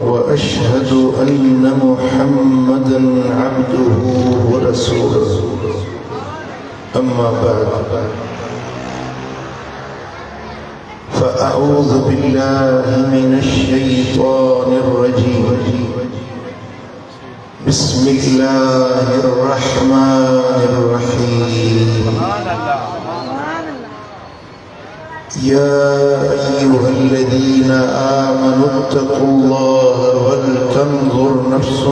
وأشهد أن محمدا عبده ورسوله أما بعد فأعوذ بالله من الشيطان الرجيم بسم الله الرحمن الرحيم يا أيها الذين آمنوا اتقوا الله ولتنظر نفس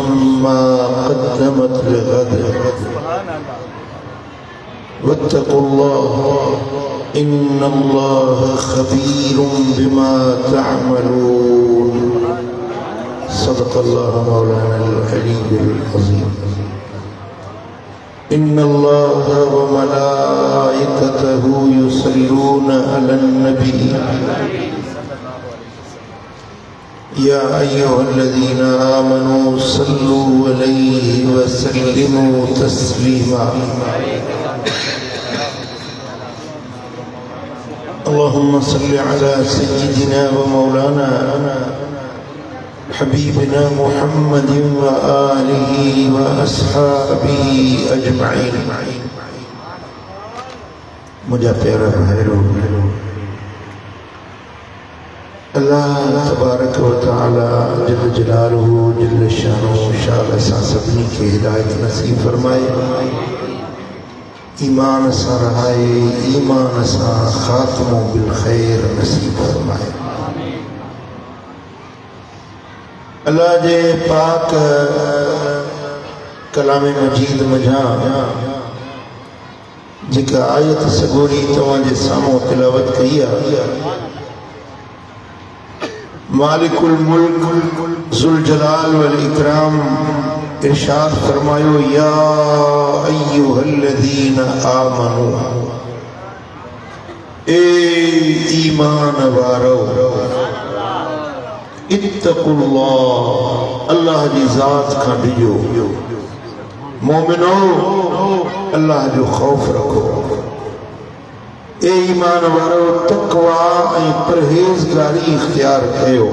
ما قدمت لغد واتقوا الله إن الله خبير بما تعملون صدق الله مولانا العلي العظيم إن الله وملائكته يصلون على النبي يا أيها الذين آمنوا صلوا عليه وسلموا تسليما اللهم صل على سيدنا ومولانا حبيبنا محمد وآله وأصحابه أجمعين मुझे प्यारा भाइयों अल्लाह तबारक व तआला जल जलालहू जल शानुहु इंशाअल्लाह सा सभी के हिदायत नसीब फरमाए ईमान सा रहाए ईमान सा खात्मो बिल खैर नसीब फरमाए अल्लाह जे पाक कलाम मजीद मजा जेका आयत सगोरी तव्हांजे साम्हूं तिलावत कई आहे मालिकुल मुल्क ज़ुल जलाल वल इकराम इरशाद फरमायो या अय्युहल्लज़ीना आमनू ए ईमान वारो इत्तकुल्लाह अल्लाह जी ज़ात खां डिजो मोमिनो अल्लाह जो खौफ रखो ए ईमान वारो तकवा ऐं परहेज़गारी इख्तियार कयो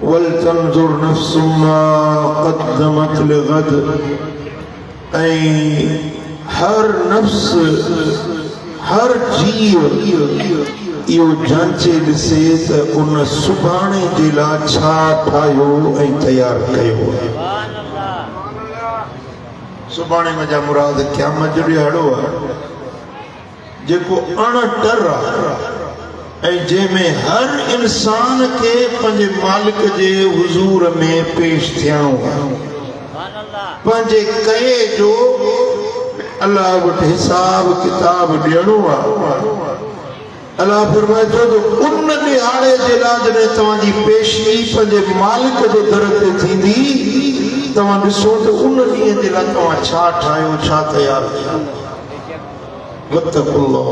वल तंजुर नफ्सुम मा क़द्दमत लिग़द ऐं हर नफ्स हर जीव इहो जांचे ॾिसे त उन सुभाणे जे लाइ छा ठाहियो ऐं तयारु कयो सुभाणे मुंहिंजा मुराद क़यामत जो ॾियारो आहे जेको अणटर आहे ऐं जंहिंमें हर इंसान खे पंहिंजे मालिक जे हुज़ूर में पेश थियणो आहे पंहिंजे कए जो अल्लाह वटि हिसाब किताब ॾियणो आहे अल्लाह फरमाए थो त उन ॾिहाड़े जे लाइ जॾहिं तव्हांजी पेशी पंहिंजे मालिक जे दर ते थींदी तव्हां ॾिसो त उन ॾींहं जे लाइ तव्हां छा ठाहियो छा तयारु कयो वत्तकुल्लाह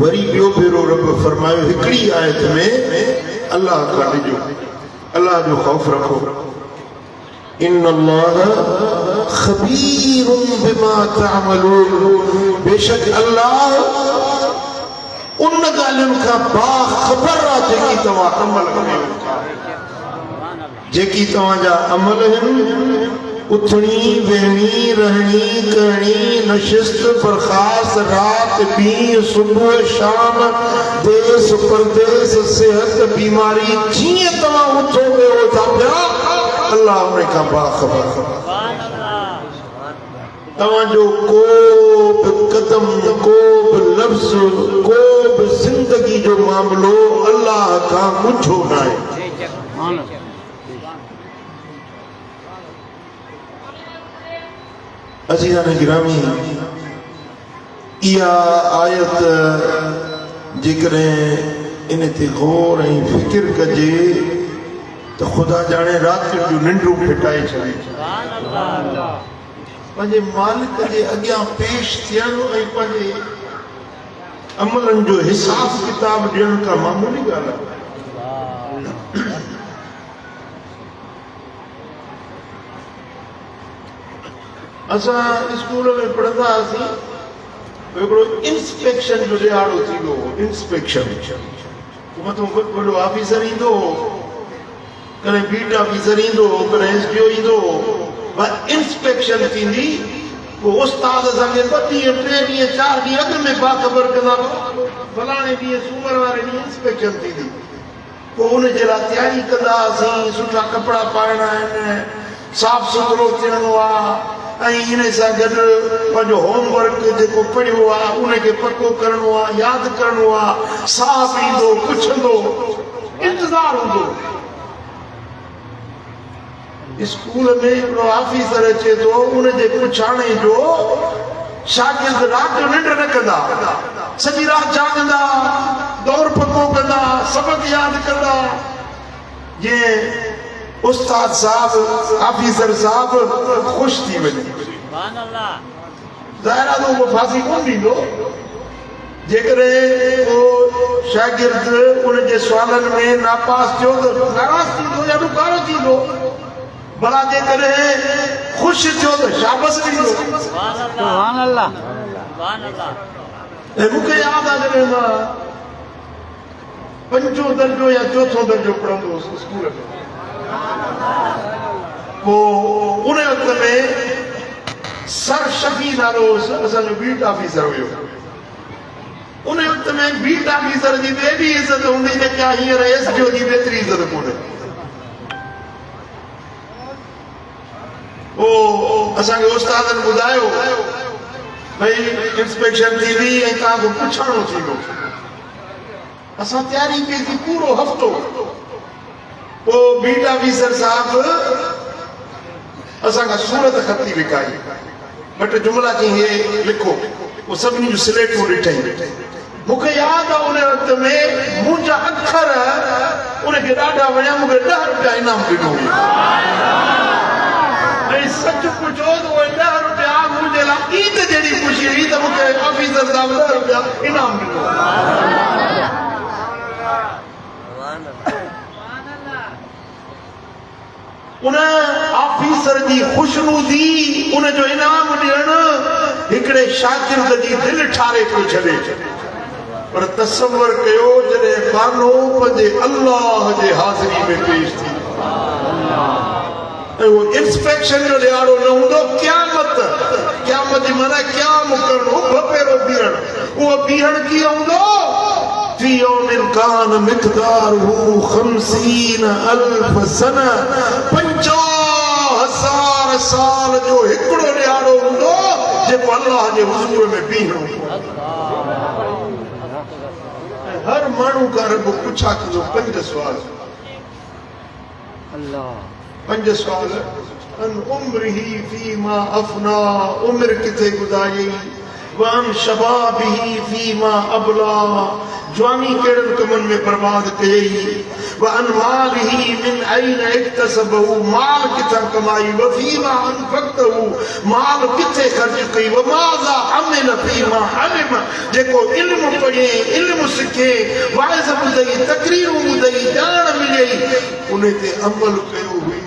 वरी ॿियो भेरो रब फरमायो हिकिड़ी आयत में अल्लाह खां ॾिजो अल्लाह जो ख़ौफ़ रखो इन्नल्लाह ख़बीरुम बिमा तअमलून बेशक अल्लाह उन ॻाल्हियुनि खां बाख़बर आहे जेकी तव्हां अमल कयो जेकी तव्हांजा अमल आहिनि उथणी वेहणी रहणी करणी नशिस्त बर्खास्त रात ॾींहुं सुबुह शाम देश परदेस सेहत बीमारी जीअं तव्हां उथो वेहो था पिया अल्लाह उन खां बाख़बर तव्हांजो को बि कदम को बि लफ़्ज़ को बि ज़िंदगी जो मामिलो अल्लाह खां मुझो न आहे अज़ीज़ान गिरामी इहा आयत जेकॾहिं इन ते गौर ऐं फ़िक्र कजे त ख़ुदा ॼाणे रातियुनि जूं निंडूं फिटाए छॾे पंहिंजे मालिक जे अॻियां पेश थियण ऐं पंहिंजे अमलनि जो हिसाब किताब ॾियण का मामूली ॻाल्हि आहे असां स्कूल में पढ़ंदा हुआसीं हिकिड़ो इंस्पेक्शन जो ॾियारो थींदो हो इंस्पेक्शन मथों वॾो ऑफिसर ईंदो, कॾहिं बीट ऑफिसर ईंदो, कॾहिं एसडीओ ईंदो, इंस्पेक्शन थींदी। पोइ उस्ताद असांखे 2 ॾींहं 3 ॾींहं 4 ॾींहं अॻु में बाख़बर कंदा, फलाणे ॾींहुं सूमर वारे ॾींहुं इंस्पेक्शन थींदी। पोइ उनजे लाइ तयारी कंदासीं, सुठा कपिड़ा पाइणा आहिनि, साफ़ सुथरो थियणो आहे, ऐं इन सां गॾु पंहिंजो होमवर्क जेको पढ़ियो आहे उनखे पको करिणो आहे, यादि करिणो आहे। साहब ईंदो, पुछंदो, इंतज़ारु हूंदो। स्कूल में हिकिड़ो ऑफिसर अचे थो, उनजे पुछाणे जो शागिर्द राति जो निंड न कंदा, सॼी राति जाॻंदा, दौर पको कंदा, सबक़ यादि कंदा। जीअं उस्ताद साहब, ऑफिसर साहब ख़ुशि थी वञे, ज़ाहिर आहे उहो फासी कोन ॾींदो। जेकॾहिं उहो शागिर्द उनजे सुवालनि में नापास थियो त नाराज़ थींदो या ॾुकारो थींदो, भला जेकॾहिं ख़ुशि थियो त शाबाश ॾींदो। ऐं मूंखे यादि आहे जॾहिं मां 5 दर्जो या 4 दर्जो पढ़ंदो हुउसि स्कूल में, पोइ उन वक़्त में सर शफी नालो हुउसि, असांजो बीट ऑफिसर हुयो। उन वक़्त में बीट ऑफिसर जी एॾी इज़त हूंदी जेका हींअर एसडीओ जी एतिरी इज़त कोन्हे। असांखे उस्तादनि ॿुधायो भई इंस्पेक्शन थींदी ऐं तव्हांखे पुछाणो थींदो। असां तयारी कईसीं पूरो हफ़्तो। पोइ बीट ऑफिसर साहब असांखां सूरत ख़ती लिकाई, 2 टे जुमला चई हे लिखो। पोइ सभिनी जूं स्लेटूं ॾिठई। मूंखे यादि आहे उन वक़्त में मुंहिंजा अखर उनखे ॾाढा वणिया, मूंखे 10 रुपया इनाम ॾिनो हुयो। सच पुछो तो 10 रुपया मुझे लाइ ईद जहिड़ी ख़ुशी हुई त मूंखे ऑफिसर साहब 10 रुपया इनाम ॾिनो। उन ऑफिसर जी ख़ुशनुदी, उनजो इनाम ॾियणु हिकिड़े शागिर्द जी दिलि ठारे थो छॾे। पर तसव्वुर कयो जॾहिं बानो पंहिंजे अल्लाह जे हाज़िरी में पेश थी, वो इंस्पेक्शन जो ॾियारो न हूंदो, क़यामत जी माना क़याम करणो, भपेरो बीहण। उहो बीहण कीअं हूंदो? फी यौमिन कान मिक़दारुहु 50,000 सना, 50,000 साल जो हिकिड़ो ॾियारो हूंदो जेको अल्लाह जे हुज़ूर में बीहणो। हर माण्हू खां रब पुछा कंदो 5 सुवाल। 5 सुवाल। अन उम्रिही फीमा अफना, उम्र किथे गुज़ारी। वन शबाबिही फीमा अबला, जवानी कहिड़नि कमनि में बर्बाद कई। वन मालिही मिन ऐन इक्तसबहु, माल किथां कमाई। व फीमा अनफक़तहु, माल किथे ख़र्च कई। व माज़ा अमिल फीमा अलिम, जेको इल्म पढ़े, इल्म सिखे, वाइज़ ॿुधई, तकरीरूं ॿुधई, ॼाण मिलई, उन ते अमल कयो हुई।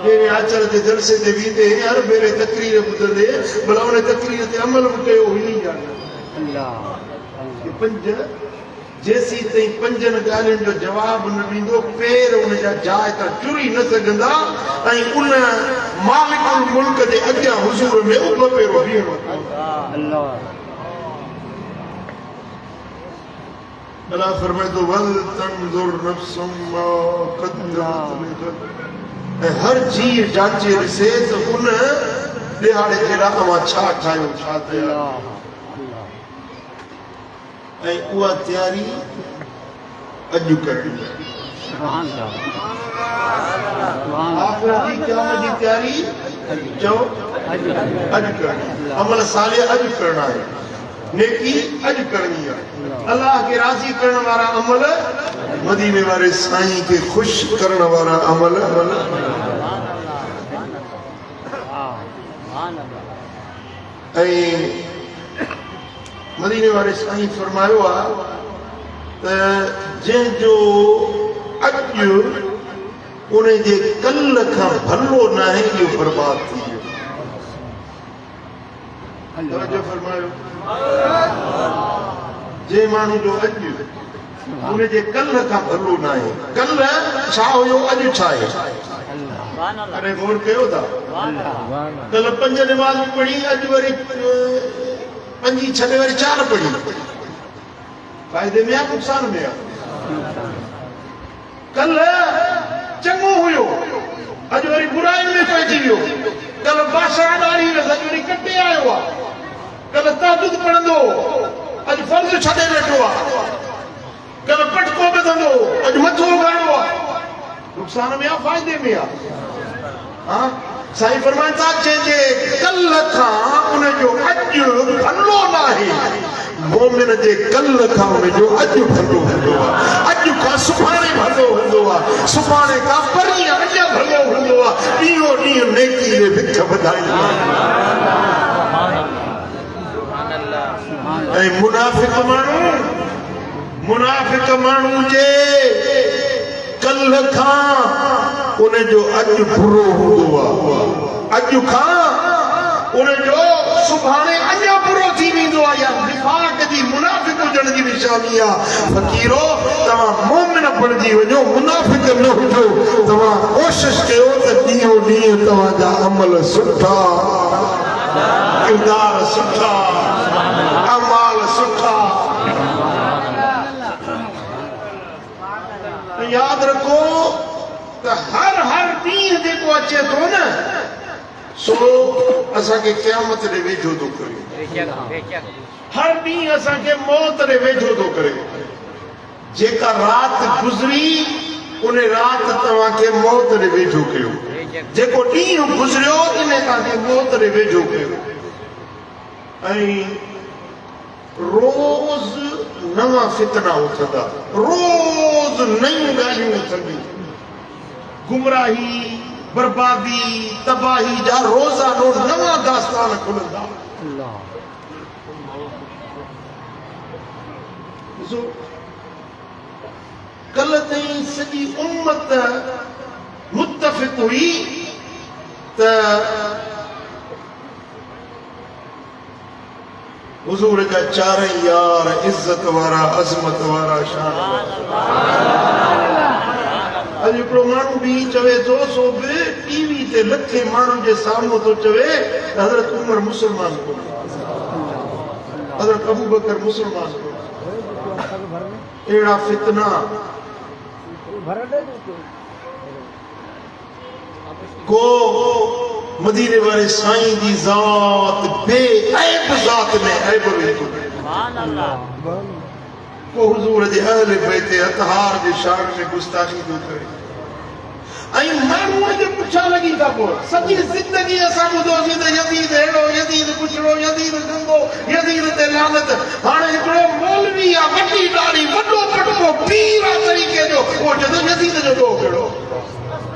मेरे आचर जे जलसे ते वींदे हर भेरे तकरीर ॿुधंदे, भला उन तकरीर ते अमल बि कयो हुई। जेसी ताईं 5 ॻाल्हियुनि जो जवाब न ॾींदो, पेर उन जा जाइ त चुरी न सघंदा। ऐं उन मालिकुल मुल्क जे अॻियां हुज़ूर में उहो पेरो बीहणो। अल्लाह फरमाए थो वल तंजुर नफ्सुम मा क़द्दमत लिग़द, हर जीव जांचे ॾिसे त उन ॾिहाड़े जे लाइ मां छा ठाहियो, छा कयो। ऐं उहा तयारी अॼु करणी। आख़िरत जी क़यामत जी तयारी चओ अॼु करणी। अमल सालिह अॼु करणा आहे, नेकी अॼु करणी आहे। अल्लाह खे राज़ी करण वारा अमल, मदीने वारे साईं खे ख़ुशि करण वारा अमल। ऐं मदीने वारे साईं फरमायो आहे त जंहिंजो अॼु उन जे कल्ह खां भलो न आहे, इहो बर्बाद थी वियो। फरमायो जे माण्हू जो अॼु उन जे कल्ह खां भलो न आहे। कल्ह छा हुयो, अॼु छा आहे? अरे गौर कयो था? कल्ह 5 नमाज़ पढ़ी, अॼु वरी 5 छॾे वरी 4 पढ़ी। फ़ाइदे में आहे, नुक़सान में आहे? कल्ह चङो हुयो, अॼु वरी बुराई में पइजी वियो। कल्ह बादशाह ॾाढ़ी वियसि, अॼु वरी कटे आयो आहे। कल्ह तहजुद पढ़ंदो, अॼु फर्ज़ छॾे वेठो आहे। कल्ह पटको ॿधंदो, अॼु मथो उघाड़ो आहे। नुक़सान में आहे, फ़ाइदे में आहे? हाँ, साईं फरमाइनि था जंहिंजे कल्ह खां उनजो अॼु भलो न आहे, मोमिन जे कल्ह खां उनजो अॼु भलो हूंदो आहे। अॼु खां सुभाणे भलो हूंदो आहे, सुभाणे खां परीं अञा भलो हूंदो आहे। ॾींहों ॾींहुं नेकी जे विख वधाईंदो आहे। ऐं मुनाफ़िक माण्हू जे कल्ह खां उनजो अॼु बुरो हूंदो आहे। अॼु खां उनजो सुभाणे अञा बुरो थी वेंदो आहे। या निफाक़ जी, मुनाफ़िक हुजण जी निशानी आहे। फ़क़ीरो, तव्हां मोमिन बणिजी वञो, मुनाफ़िक न हुजो। तव्हां कोशिश कयो त ॾींहों ॾींहुं तव्हांजा अमल सुठा, किरदार सुठा, अमाल सुठा। याद रखो त हर ॾींहुं जेको अचे थो न, सो असांखे क़यामत ॾे वेझो थो करे। हर ॾींहुं असांखे मौत ॾे वेझो थो करे। जेका राति गुज़री, उन राति तव्हांखे मौत ॾे वेझो कयो। जेको ॾींहुं गुज़रियो, इन तव्हांखे मौत ॾे वेझो कयो। ऐं रोज़ नवां फितना उथंदा, रोज़ नयूं ॻाल्हियूं उथंदियूं। गुमराही, बर्बादी, तबाही जा रोज़ानो नवां दास्तान खुलंदा। ॾिसो, कल्ह ताईं सॼी उम्मत मुत्तफ़िक़ हुई त हुज़ूर जा 4 यार, इज़्ज़त वारा, अज़मत वारा, शान वारा। अॼु हिकिड़ो माण्हू बि चवे थो, सो बि टीवी ते लखे माण्हुनि जे साम्हूं थो चवे त हज़रत उमर मुस्लमान कोन्हे, हज़रत अबू बकर मुस्लमान कोन्हे। अहिड़ा फितना को मदीने वाले साईं जी ज़ात बेऐब ज़ात में ऐब वेंदो। को हुज़ूर जे अहले बैत अतहार जे शान में गुस्ताखी थो करे। ऐं माण्हूअ जे पुठियां लॻी था पवनि। सॼी ज़िंदगी असां ॿुधोसीं त यज़ीद अहिड़ो, यज़ीद पुछड़ो, यज़ीद गंदो, यज़ीद ते लानत। हाणे हिकिड़ो मौलवी आहे, वॾी ॾाढ़ी, वॾो पटको, पीर आहे तरीक़े जो, उहो चवंदो यज़ीद जो ॾोह कहिड़ो?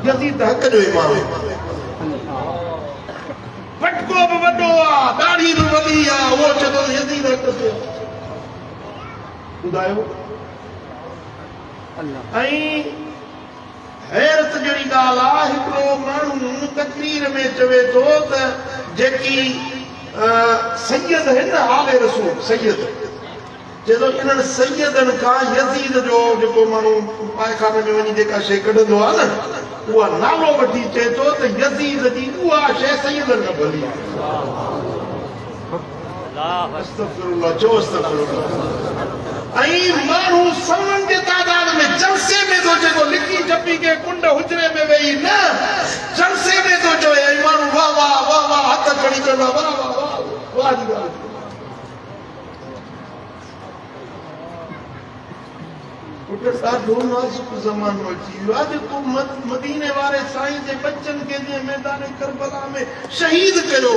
यज़ीद हक़ जो इमाम आहे। पटको बि वॾो आहे, ॾाढ़ी बि वॾी आहे, उहो चवंदो यज़ीद हक़ जो। ॿुधायो। ऐं हैरत जहिड़ी ॻाल्हि आहे, हिकिड़ो माण्हू तकरीर में चवे थो त जेकी सैयद आहिनि न, आले रसूल सैयद, चए थो इन्हनि सैयदनि खां यज़ीद जो जेको माण्हू पायखाने में वञी जेका शइ कढंदो आहे न, उहा नालो वठी चए थो त यज़ीद जी उहा शइ सैयदनि खां भली आहे। अस्तग़फिरुल्लाह, चओ अस्तग़फिरुल्लाह। ऐं माण्हू सवनि जे तादाद में जलसे में थो जेको लिकी चपी के कुंड हुजरे में वेही न, जलसे में थो चवे। ऐं माण्हू वाह वाह वाह वाह हथ खणी चवंदा, वाह वाह वाह वाह जी ॻाल्हि। ॾाढो नाज़ुक ज़मानो अची वियो आहे। जेको मदीने वारे साईं जे बच्चनि खे जीअं मैदान करबला में शहीद कयो,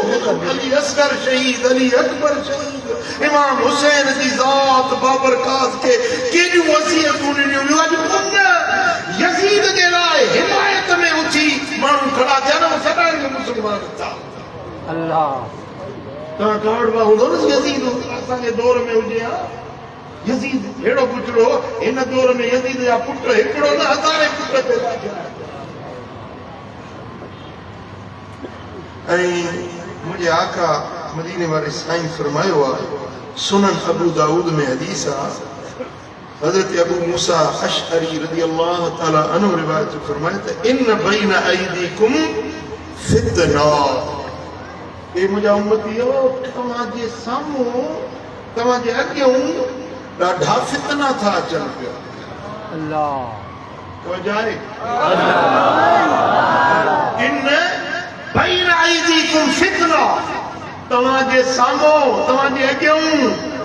अली असगर शहीद, अली अकबर शहीद, इमाम हुसैन जी ज़ात बाबरकाज़ खे केॾियूं वसीयतूं ॾिनियूं। अॼु उन यज़ीद जे लाइ हिमायत में उथी माण्हू खड़ा थिया न, सदाईं मुस्लमान था। अल्लाह, तव्हां ख़बर हूंदो न यज़ीद असांजे दौर में हुजे हा। यज़ीद अहिड़ो पुछड़ो, हिन दौर में यज़ीद जा पुट हिकिड़ो न, हज़ारे पुट पैदा थिया। ऐं मुंहिंजे आका मदीने वारे साईं फरमायो आहे सुनन अबू दाऊद में हदीस है, हजरत अबू मूसा अशअरी रज़ियल्लाहु ताला अन्हु रिवायत फरमाए थे, इन बैन अयदीकुम फितना, ए मुझा उम्मतियो तव्हांजे साम्हूं तव्हांजे अॻियों ॾाढा फितना था अचनि पिया। अल्लाह तो जाए इन बैन अयदीकुम फितना, तव्हांजे साम्हूं तव्हांजे अॻियों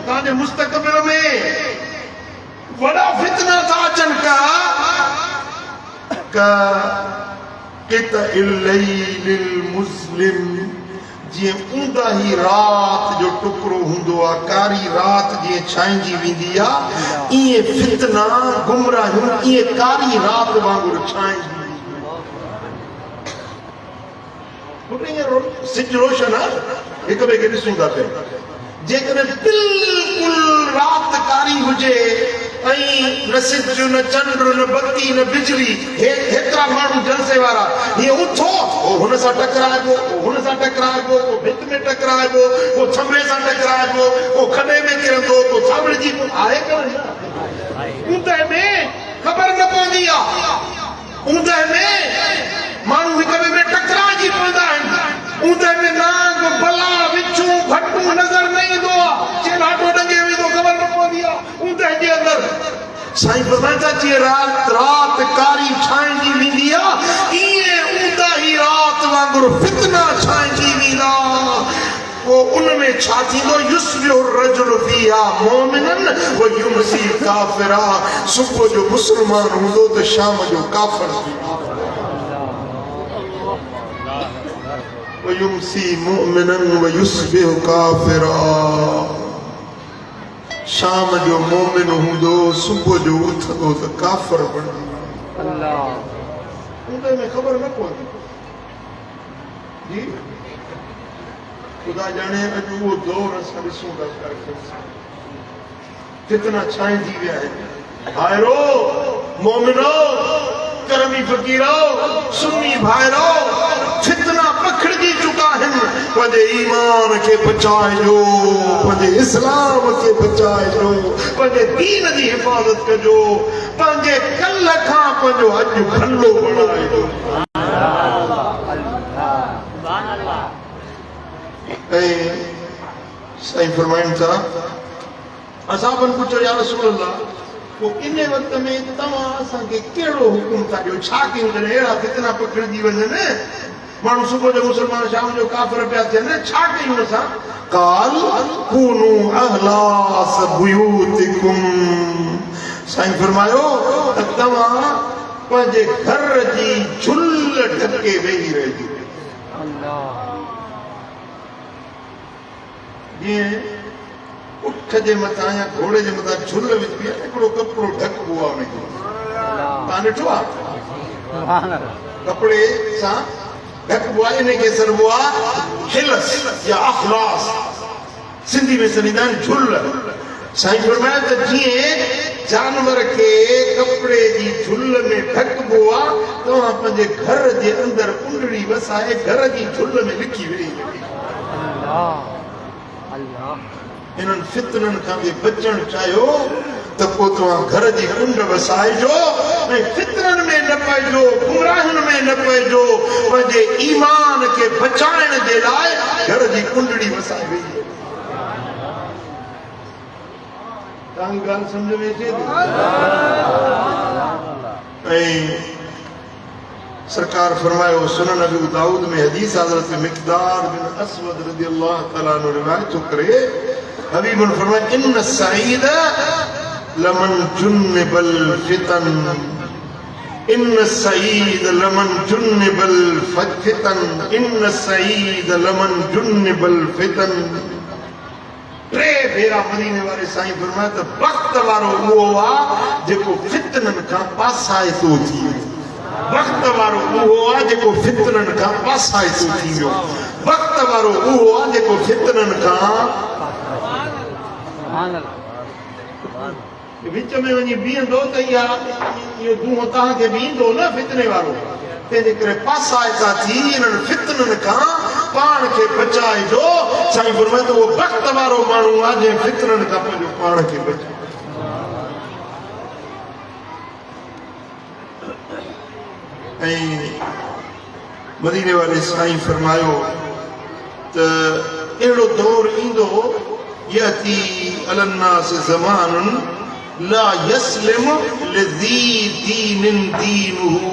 तव्हांजे मुस्तक़बिल में वड़ा फितना था अचनि का क़ितइल लैलिल मुज़लिम, जीअं ऊंदाही रात जो टुकड़ो हूंदो आहे, कारी रात जीअं छांइजी वेंदी आहे, ईअं फितना गुमराहियूं ईअं कारी रात वांगुरु छांइजी वेंदी। सिज रोशन आहे, हिक ॿिए खे ॾिसूं था पिया। जेकॾहिं बिल्कुलु रात कारी हुजे ऐं न सिज न चंड न बत्ती न बिजली, हेतिरा माण्हू जलसे वारा, हीअं उथो हुन सां टकराइबो, हुन सां टकराइबो, को भित में टकराइबो, को थंभे सां टकराइबो, को खॾे में किरंदो, को सावड़िजी आहे कोन। ऊंदहि में ख़बर न पवंदी आहे, ऊंदहि में माण्हू हिक ॿिए में टकराइजी पवंदा आहिनि, ऊंदहि में नांग बला विछूं भटूं नज़र न ईंदो आहे, चेलाटो डंगे वेंदो ख़बर न पवंदी आहे। ऊंदहि जे अंदरि साईं फरमाइनि था, जीअं रात कारी छांइजी वेंदी आहे, ईअं ऊंदहि रात वांगुरु फितना छांइजी वेंदा। पोइ उन में छा थींदो, युस्बिहु रजुलु फ़ीहा मुमिनन व युमसी काफ़िरा, सुबुह जो मुस्लमान हूंदो त शाम जो काफ़िर थींदो। युमसी मुमिनन व युस्बिहु काफ़िरा, शाम जो मोमिन हूंदो, सुबुह जो उथंदो त काफ़िर बणंदो। अल्लाह उनके में ख़बर न पवंदी जी। ख़ुदा जाने अॼु उहो दौर असां ॾिसूं था, कितना छांइजी विया आहिनि। भाइरो मोमिनो, करमी फ़क़ीरो, सुन्नी भाइरो, फितना पखड़जी चुका आहिनि। पंहिंजे ईमान खे बचाइजो, पंहिंजे इस्लाम खे बचाइजो, पंहिंजे दीन जी हिफ़ाज़त कजो, पंहिंजे कल्ह खां पंहिंजो अॼु भलो बणाइजो। ऐं साईं फरमाइनि था, असाबनि पुछो या रसूल अल्लाह, पोइ इन वक़्त में तव्हां असांखे कहिड़ो हुकुम था ॾियो, छा कयूं जॾहिं अहिड़ा फितना पखड़जी वञनि, माण्हू सुबुह जो मुस्लमान शाम जो काफ़िर पिया थियनि, छा कयूं असां? काल कूनू अहलास बुयूतिकुम, साईं फरमायो त तव्हां पंहिंजे घर जी झुल ढके वेही रहिजो। जीअं उठ जे मथां या घोड़े जे मथां झुल विझबी आहे, हिकिड़ो कपिड़ो ढकबो आहे उनखे, तव्हां ॾिठो आहे? कपिड़े सां ढकबो आहे, इनखे सॾिबो आहे हिलस या अखलास, सिंधी में सॾींदा आहिनि झुल। साईं फरमायो त जीअं जानवर खे कपिड़े जी झुल में ढकबो आहे, तव्हां पंहिंजे घर जे अंदरि कुंडड़ी वसाए घर जी झुल में लिखी वेही। इन्हनि फितननि खां बि बचणु चाहियो त पोइ तव्हां घर जी कुंड वसाइजो ऐं फितननि में न पइजो, गुमराहियुनि में न पइजो, पंहिंजे ईमान खे बचाइण जे लाइ घर जी कुंडड़ी वसाए वेही। तव्हांजी ॻाल्हि सम्झ में अचे थी? ऐं सरकार फरमायो, सुनन अबू दाऊद में हदीस हज़रत मिक़दार बिन असवद रज़ियल्लाहु तआला अन्हु रिवायत करे, हबीब ने फरमाया, इन्न सईद लमन जुन्निबल फितन, इन्न सईद लमन जुन्निबल फितन, इन्न सईद लमन जुन्निबल फितन। टे भेरा मदीने वारे साईं फरमाया त वक्त वारो उहो आहे जेको फितननि खां पासाइतो थी वियो। वक्त वारो उहो आहे जेको फितननि खां पासाइतो थी वियो। वक्त वारो उहो आहे जेको फितननि खां विच में वञी बीहंदो त इहो दूंहों तव्हांखे बि ईंदो न फितने वारो, तंहिंजे करे पासाइता थी इन्हनि फितननि खां पान के बचाए जो साईं फरमाए तो वो वक्त वारो माण्हू आहे जे फितरन खां पंहिंजो पान खे बचाए। मदीने वाले साईं फरमायो त अहिड़ो दौर ईंदो यती अलन्नास ज़मानुन ला यस्लिम लिज़ी दीनिन दीनुहु।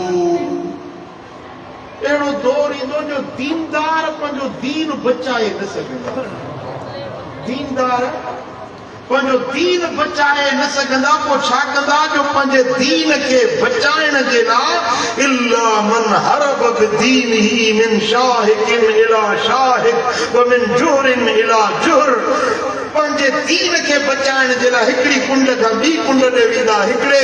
अहिड़ो दौर ईंदो जो दीनदार पंहिंजो दीन बचाए न सघंदा। दीनदार पंहिंजो दीन बचाए न सघंदा। पोइ छा कंदा जो पंहिंजे दीन खे बचाइण जे लाइ इल्ला मन हरब बिदीनिही मिन शाहिकिन इला शाहिक व मिन जुहरिन इला जुहर। पंहिंजे दीन खे बचाइण जे लाइ हिकिड़ी कुंड खां ॿी कुंड ॾे वेंदा, हिकिड़े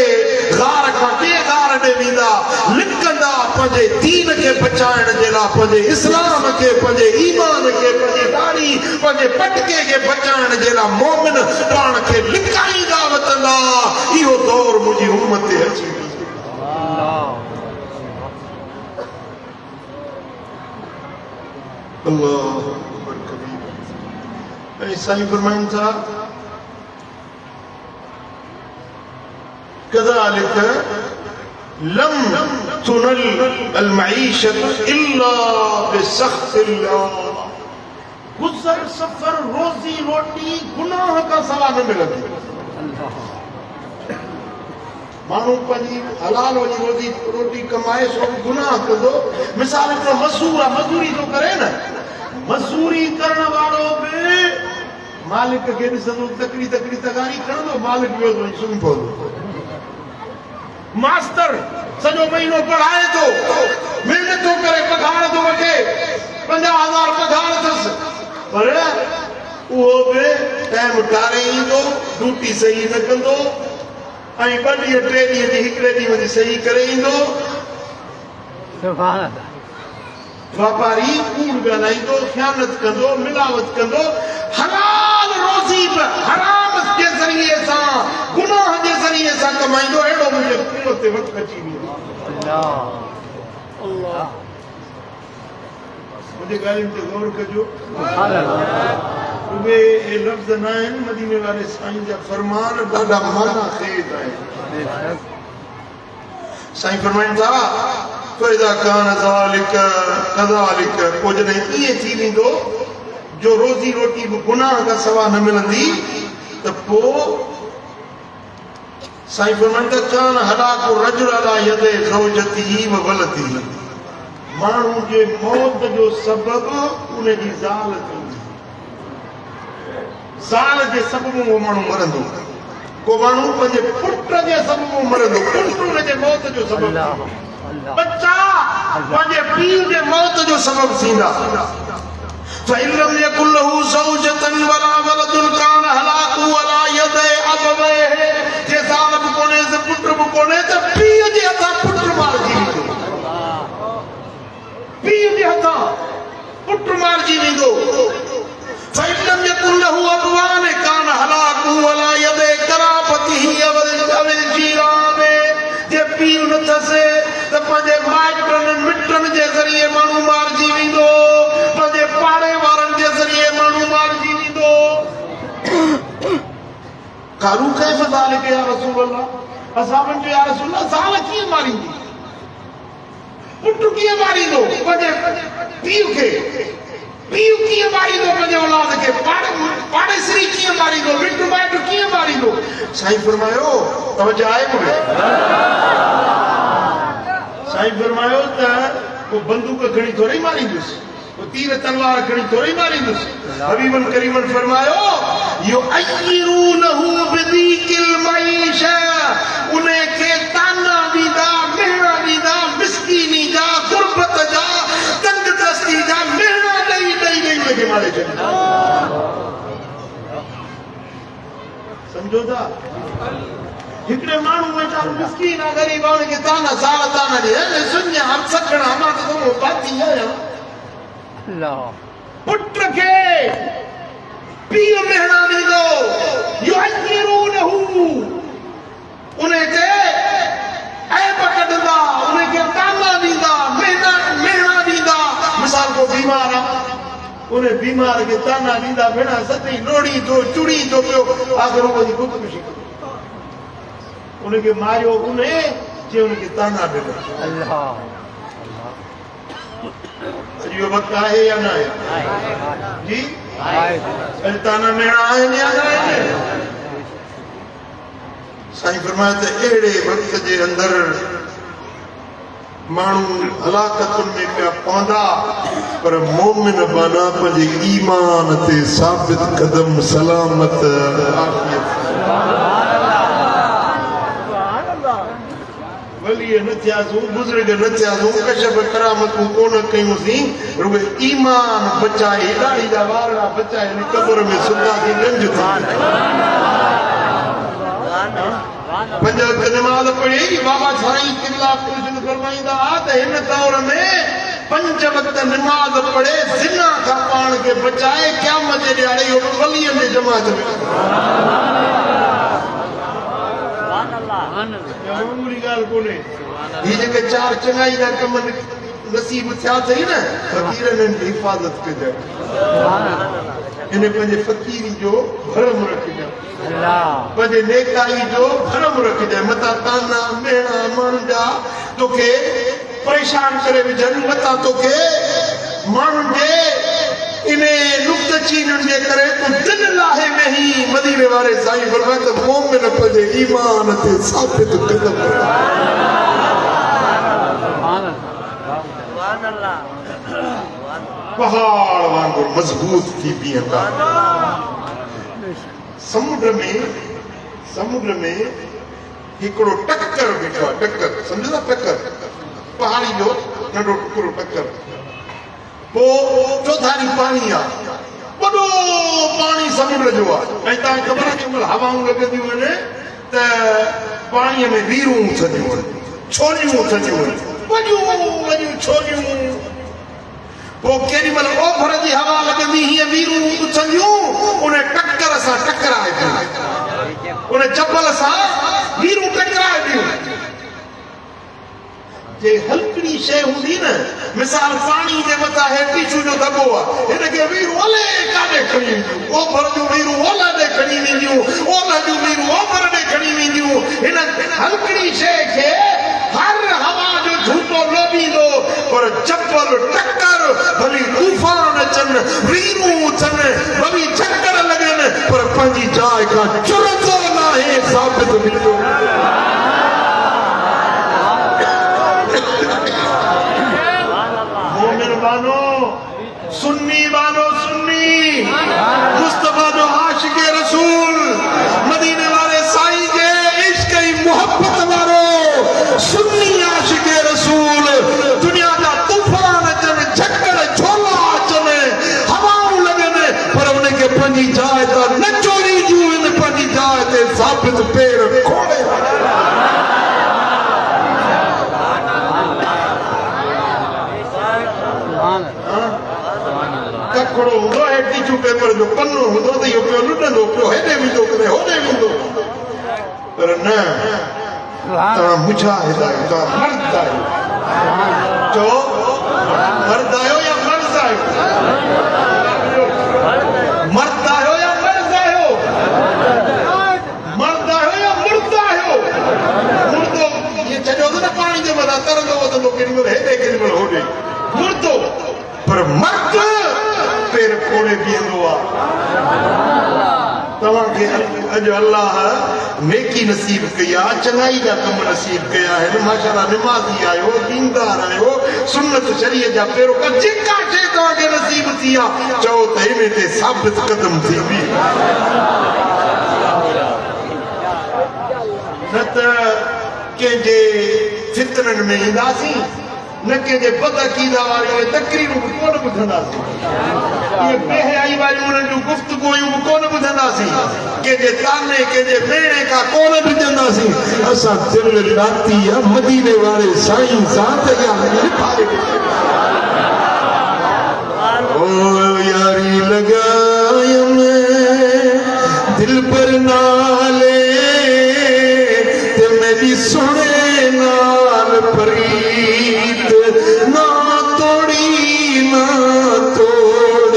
गार खां ॿिए गार ॾे वेंदा, लिकंदा पंहिंजे दीन खे बचाइण जे लाइ, पंहिंजे इस्लाम खे, पंहिंजे ईमान खे, पंहिंजे दाढ़ी, पंहिंजे पटके खे बचाइण जे लाइ मोमिन पाण खे लिकाईंदा वतंदा। इहो दौर मुंहिंजी उम्मत ते अची अल्लाह साईं फरमाइनि था कज़ालिक लम तुनल अल मईशत इल्ला बिसख्तिल्लाह। गुज़र सफर रोजी रोटी गुनाह का सवा न मिलंदी। माण्हू पंहिंजी हलाल वञी रोटी कमाए सो गुनाह कंदो। मिसाल हिकिड़ो मज़दूर आहे, मज़दूरी थो करे न, मज़दूरी करण वारो बि मालिक खे ॾिसंदो, तकड़ी तकड़ी तगारी खणंदो, मालिक वियो थो सुम्ही पवंदो। मास्टर सॼो महीनो पढ़ाए थो, महिनत थो करे, पघार थो वठे, 50,000 पघार अथसि, पर उहो बि टाइम टारे ईंदो, ड्यूटी सही न कंदो ऐं 2 ॾींहं 3 ॾींहं जी हिकिड़े ॾींहं वञी सही करे ईंदो। वापारी कूड़ ॻाल्हाईंदो, ख़यानत कंदो, मिलावट कंदो, हलाल रोज़ी बि हराम जे ज़रिए सां, गुनाह जे ज़रिए सां कमाईंदो। अहिड़ो मुंहिंजे दिलि ते वक़्तु अची वियो। मुंहिंजे ॻाल्हियुनि ते गौर कजो। उहे लफ़्ज़ न आहिनि, मदीने वारे साईं जा फरमान ॾाढा माना खेज़ आहिनि। साईं फरमाइनि था फ़इज़ा कान ज़ालिक कज़ालिक। पोइ जॾहिं ईअं थी वेंदो जो रोज़ी रोटी बि गुनाह खां सवा न मिलंदी त पोइ साईं फरमाइनि था कान हलाकु रजुल अला यदे ज़ौजतिही व वलदिही। माण्हू जे मौत जो सबबु उन जी ज़ाल थींदी। ज़ाल जे सबबु उहो माण्हू मरंदो। को माण्हू पंहिंजे पुट जे सबबु मरंदो, पुट उन जे मौत जो सबबु थींदो। बच्चा पंहिंजे पीउ जे मौत जो सबबु थींदा। फ़इन लम यकुन लहू ज़ौजतन वला वलदुन कान हलाकु अला यदे अबवैहि। जे ज़ाल बि कोन्हे, पुट बि कोन्हे त पीउ जे हथां पुट मारिजी वेंदो। पीउ जे हथां पुट मारिजी वेंदो। फ़इन लम यकुन लहू अबवान कान हलाकु अला यदे कराबतिही अवल जीरान। जे पीउ न अथसि त पंहिंजे माइटनि मिटनि जे ज़रिए माण्हू मारिजी वेंदो, पंहिंजे पाड़े वारनि जे ज़रिए माण्हू मारिजी वेंदो। कालू कैफ़ ज़ालिक या रसूल अल्लाह। असां या रसूल अल्लाह ज़ाल कीअं मारींदी, पुट कीअं मारींदो पंहिंजे पीउ खे, पीउ कीअं मारींदो पंहिंजे औलाद खे, पाड़ेसरी कीअं मारींदो, मिट माइट कीअं मारींदो। साईं फरमायो तवजो आहे मूंखे। साईं फरमायो त को बंदूक खणी थोड़ी मारींदुसि, को तीर तलवार खणी थोड़ी मारींदुसि। हबीबन करीमन फरमायो यो अयरूनहु बिदीकिल मईशा। उन खे ताना ॾींदा, मेहणा ॾींदा, मिसकीनी जा, गुरबत जा, तंग दस्ती जा मेहणा ॾेई ॾेई ॾेई उन खे मारे छॾींदा। सम्झो था? हिकिड़े माण्हू वीचारो मिसकीन आहे, ग़रीब आहे, उनखे ताना साल ताना ॾे, सुञ हम सखण मां त थोरो बाती आहियां। पुट खे पीउ मेहणा ॾींदो, युअय्यरूनहु। उनखे ऐब कढंदा, उनखे ताना ॾींदा, मेहणा ॾींदा। मिसाल को बीमार आहे, उन्हें बीमार के ताना दींदा भेणा सती लोड़ी दो चुड़ी दो पियो आखिर वो जी खुदकुशी उनके मारियो उन्हें जे उनके ताना देना अल्लाह सॼो वक़्तु आहे या न आहे जी आहे ताना मेणा आहिनि या न आहिनि साईं फरमाए त अहिड़े वक़्त जे अंदरि माण्हू हलाकतुनि में पिया पवंदा पर मोमिन बाना पंहिंजे ईमान ते साबित कदम सलामत वली न थियासूं बुज़ुर्ग न थियासूं कशफ करामतूं कोन कयूंसीं रुॻो ईमान बचाए ॾाढ़ी जा वारड़ा बचाए कब्र में सुतासीं गंज पंज वक़्त नमाज़ पढ़ी बाबा साईं किबला कुर्शन फरमाईंदा त हिन दौर में पंज वक़्त नमाज़ पढ़े ज़िना खां पाण खे बचाए क़यामत जे ॾियारे इहो वलीअ में जमात में मामूली ॻाल्हि कोन्हे ही जेके चार चङाई जा कम नसीब थिया अथई न फ़क़ीरनि जी हिफ़ाज़त कजांइ इन पंहिंजे फ़क़ीरी जो भरम रखजांइ पंहिंजे नेकाई जो भरम रखजांइ मथां ताना मेणा माण्हुनि जा तोखे परेशान करे विझनि मथां तोखे माण्हुनि जे इन नुक्तचीननि जे करे तूं दिलि लाहे में ई मदीने वारे साईं फरमाए त मोमिन पंहिंजे ईमान ते साबित कदम पहाड़ वांगुर मजबूत थी बीहंदा समुद्र में हिकिड़ो टक्कर बीठो आहे टक्कर सम्झो था टक्कर पहाड़ी जो नंढो टुकड़ो टक्कर पोइ चौधारी पाणी आहे वॾो पाणी समुद्र जो आहे ऐं तव्हांखे ख़बर आहे केमहिल हवाऊं लॻंदियूं आहिनि त पाणीअ में वीरूं उथंदियूं आहिनि छोलियूं उथंदियूं आहिनि वॾियूं वॾियूं छोलियूं पोइ केॾी महिल ओभर जी हवा लॻंदी हीअं वीरूं उथंदियूं उन टक्कर सां टकराए पियूं उन चपल सां वीरूं टकराए पियूं जे हल्कड़ी शइ हूंदी न मिसाल पाणी जे मथां हे टिशू जो दॿो आहे हिनखे वीरूं ओले काॾे खणी वेंदियूं ओभर जूं वीरूं ओलह ॾे खणी वेंदियूं ओलह जूं वीरूं ओभर ॾे खणी वेंदियूं हिन हल्कड़ी शइ खे हर हवा जो झूठो लोभींदो पर चपल टक्कर भली तूफ़ान अचनि वीरूं उथनि भली चक्कर लॻनि पर पंहिंजी जाइ खां चुरंदो नाहे साबित मिलंदो मोमिन बानो सुन्नी बानो सुन्नी मुस्तफा जो आशिक रसूल मदीने वाले साईं जे इश्क ई मोहब्बत वारो सुन्नी आशिक रसूल दुनिया जा तूफान अचनि झक्कड़ झोला अचनि हवाऊं लॻनि पर उनखे पंहिंजी जाइ तां न चोरींदियूं आहिनि पंहिंजी जाइ ते साबित पेर खोड़े ककड़ो हूंदो है टिशू पेपर जो पन्नो हूंदो त इहो पियो लुटंदो पियो हेॾे वेंदो कॾहिं होॾे वेंदो पर न तव्हां मुजाहिद आहियो तव्हां मर्द आहियो चओ मर्द आहियो या मर्द आहियो मर्द आहियो या मर्द आहियो मर्द आहियो या मुर्द आहियो मुर्दो इहे छॾियो न पाणी जे मथां तरंदो वधंदो केॾी महिल हेॾे केॾी महिल होॾे मुर्दो पर मर्द पेर खोड़े बीहंदो आहे तव्हांखे अॼु अल्लाह नेकी नसीब कई आहे चङाई जा कम नसीब कया आहिनि माशाअल्लाह निमाज़ी आहियो दीनदार आहियो सुन्नत शरीअत जा पेरोकार जेका शइ तव्हांखे नसीब थी आहे चओ त हिन ते साबित कदम थी बि न त कंहिंजे फितरनि में ईंदासीं न कंहिंजे बदअक़ीदा वारियूं तकरीरूं बि कोन ॿुधंदासीं इहे बेहयाई वारियूं उन्हनि जूं गुफ़्तगूयूं बि कोन ॿुधंदासीं कंहिंजे ताने कंहिंजे मेणे खां कोन ॿुधंदासीं असां दिलि लाती आहे मदीने वारे साईं सां त ओ यारी लगायम दिल पर नाले ते मेरी सुणे नाल परी ना तोड़ी ना तोड़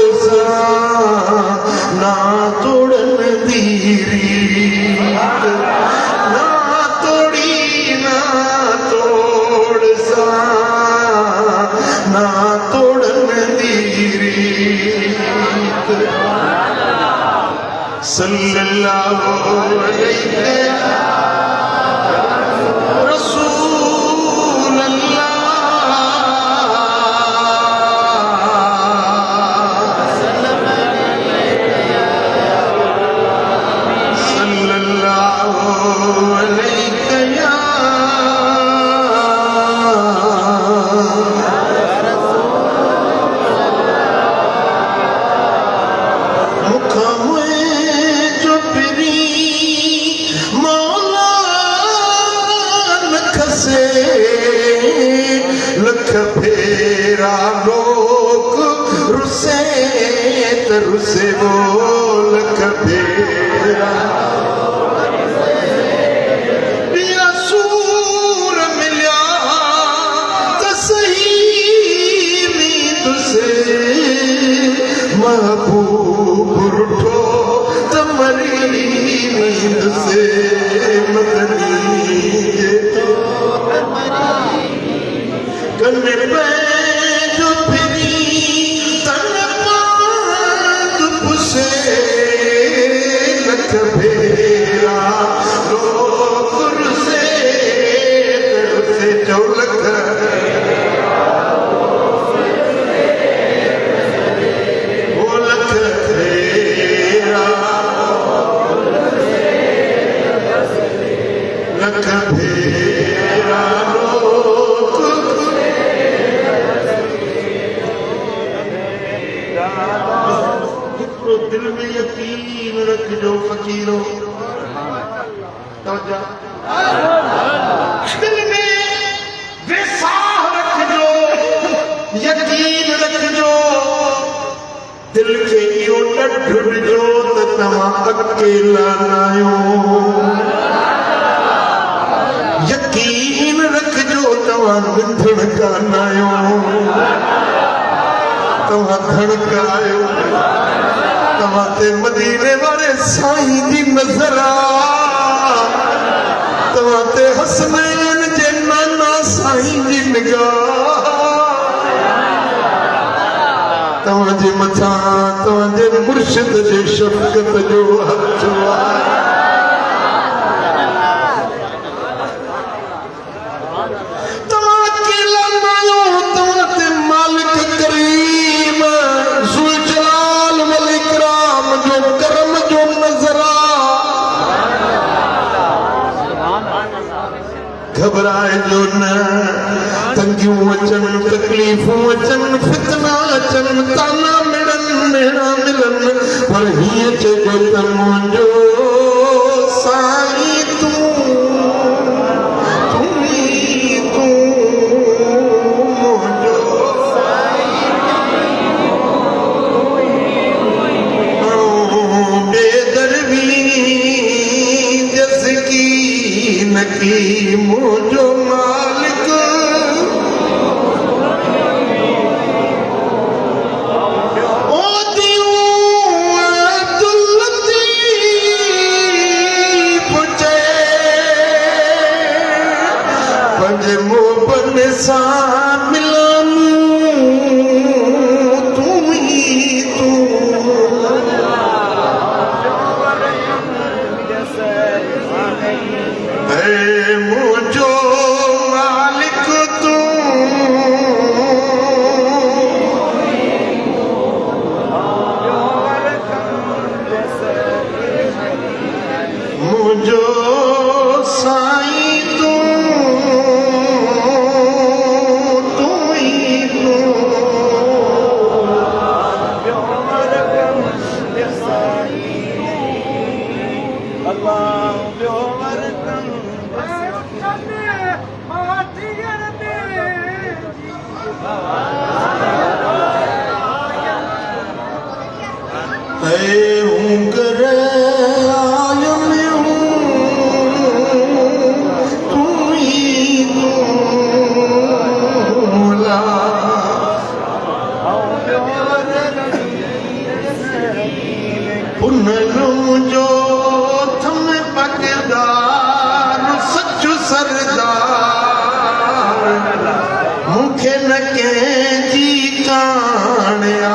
फेरा लोग रुसे त रुसे वो लख फेरा पिया सूर मिलिया त सही नींद से महबूब रुठो त मरी नींद से मदनी कन्ने पे जो फिरी तन पात पुसे लख फेरा लोग रुसे रुसे चौलख वो लख फेरा लख फेरा दिल में यकीन रख जो फकीरों तवज्जो दिल में विसाह रख जो यकीन रख जो दिल के इहो ढुढ जो त तव्हां अकेला नायो यकीन रख जो तव्हां विंधण कान आहियो तव्हां धड़कायो तव्हांते मदीने वारे साईं जी नज़र तव्हांते हसनैन जे नाना साईं जी निगाह तव्हांजे मथां तव्हांजे मुर्शिद जे शफ़क़त जो हथ आहे तव्हां अकेला नायो तव्हांते मालिक करीम ज़ुलजलाल वल इकराम जो करम जो नज़रा घबराए जो न तंगियूं अचन तकलीफ़ूं अचन फितना अचन ताना मिलन मेणा मिलन पर हीअं चइजो त मुंहिंजो साईं तूं की मुझो मालिक ओ दियो अब्दुल लतीफ पुछे पंज मोहब्बत सां मिलूं तूं ही तूं मुझो मालिक तू मुझो साईं तू तू ही तू जो थम पकदार सच सरदार मूंखे न कंहिंजी काणिया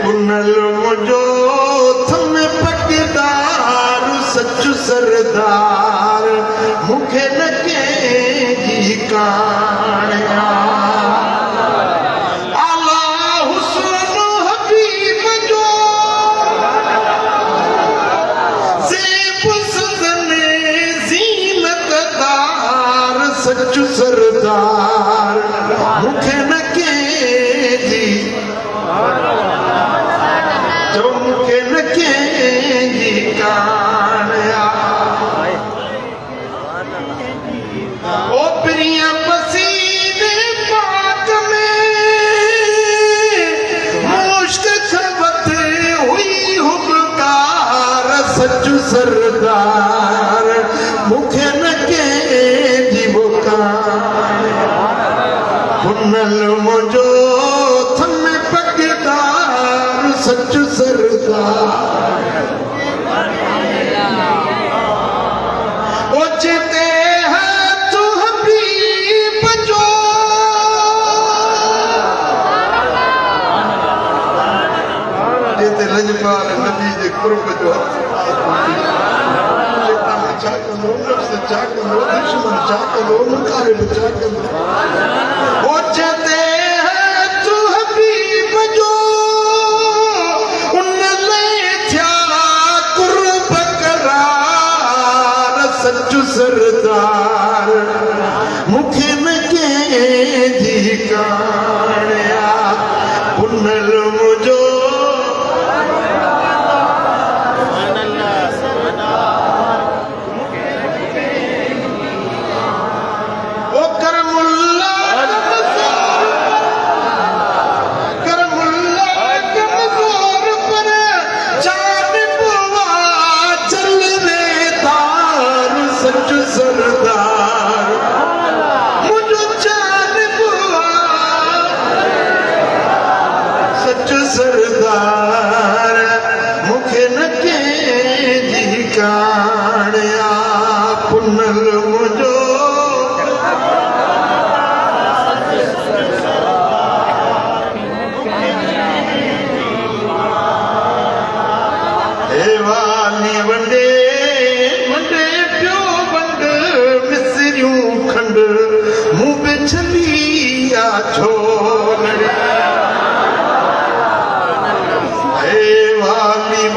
पुनल मुंहिंजो थम पकदार सच सरदार मूंखे न कंहिंजी काणिया सच सरदार मूंखे न कंहिंजी जो मूंखे न कंहिंजी काणिया ग्रुप जो छा कंदो नफ्स छा कंदो दुश्मन छा कंदो मुखालिफ छा कंदो ओ चते है तू हबीब जो उन ले थिया कुर्ब करार सच्चो सरदार मुखे न के दी काणया पुनल मुझो सरदार मुखे न के दी काणया पुनल मुझो हे वाली वंडे वंडे प्यो वंड मिसरियूं खंड मुंह पे छलिया छोलड़े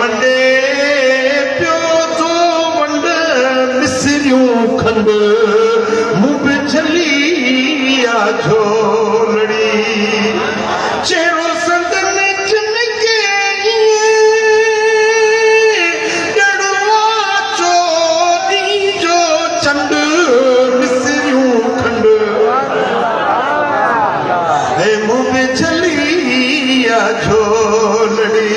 वंडे प्यो तो वंड मिसरियूं खंड मुंह छलिया झोलड़ी चेहरो संदन चमके डड़वा चोरी जो चंड मिसरियूं खंड हे मुंह छलिया झोलड़ी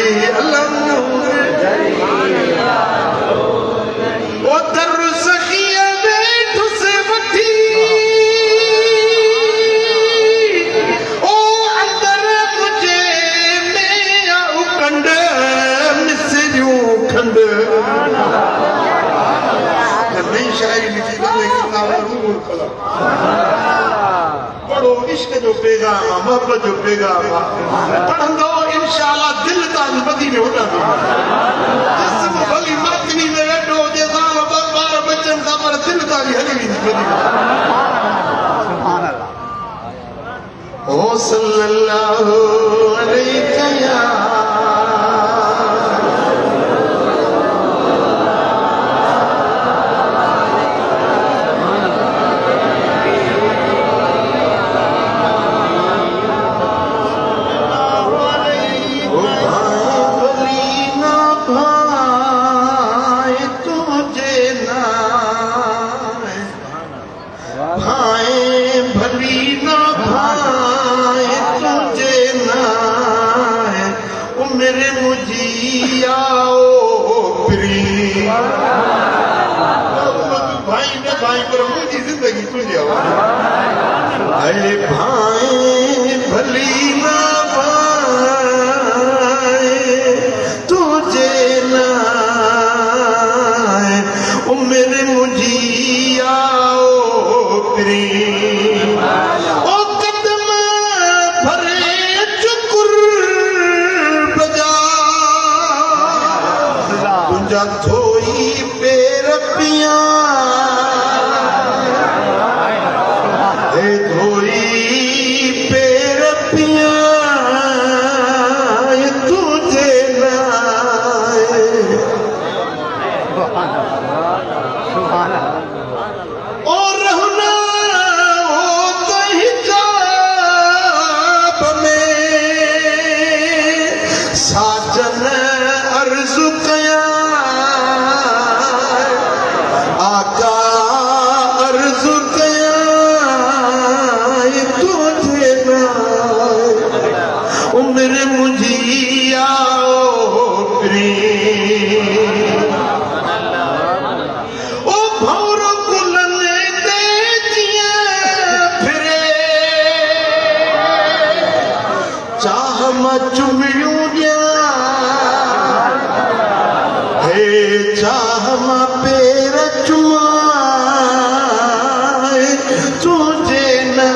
बड़ो इश्क जो पैगाम मोहब्बत जो पैगाम पढ़ंदो इंशाअल्लाह दिल तां मदीने उड़ंदो जिस्म भली मातनी में वेठो जे साल बार बचन सा पर दिल तां हली वेंदी मदीने सुभान अल्लाह ओ सल्लल्लाहु अलैहि या मेरे मुझिया भाई ने भाई पर मुझी जिंदगी तुझे अरे भाई भली ना भाई तुझे ना मेरे मुझिया धोई पैर पिया धोई पैर पिया तुझे और रहना हो कहीं जाब में साजन अर्ज कया आका अर्ज कया तुझे ना उम्र मुझिया ओ भौर गुलन दे जिया फिरे चाह मचुमियूं हे चाह मां पेर चुमाए तुझे ना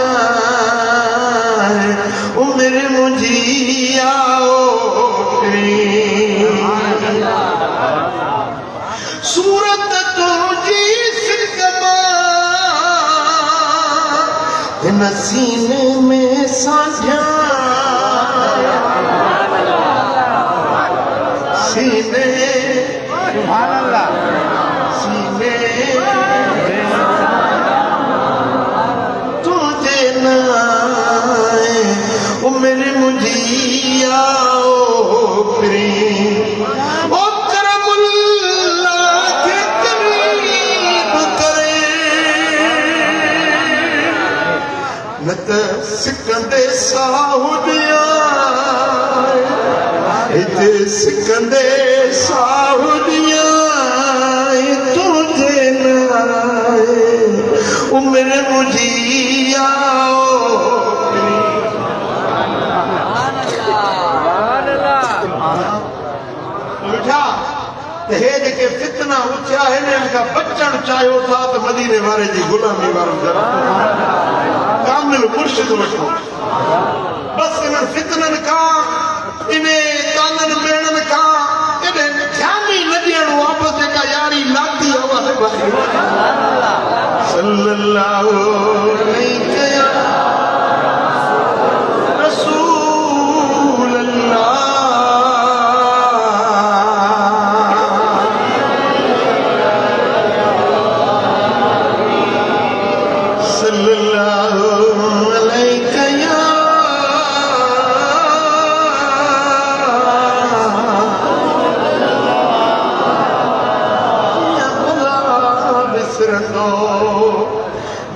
उम्र मुझिया त तुझी सिकमा हिन सीने में साझा सीने सीने तुझे नाए ओ मेरे मुझिया ओ प्रेम ओ करमुल्ला के करीब करे न त सिकंदे साहुदिया इते सिकंदे साहुदिया तुझे नाए ओ मेरे मुझिया हे जेके फितना उथिया आहिनि इनखां बचण चाहियो था त मदीने वारे जी गुलामी वारो कामिल मुर्शिद वठो बस इन्हनि फितननि खां इन ताननि बेड़नि खां इन ध्यान ई न ॾियणो वापसि जेका यारी लाती आहे सल्लल्लाहु अलैहि रसूल अल्लाह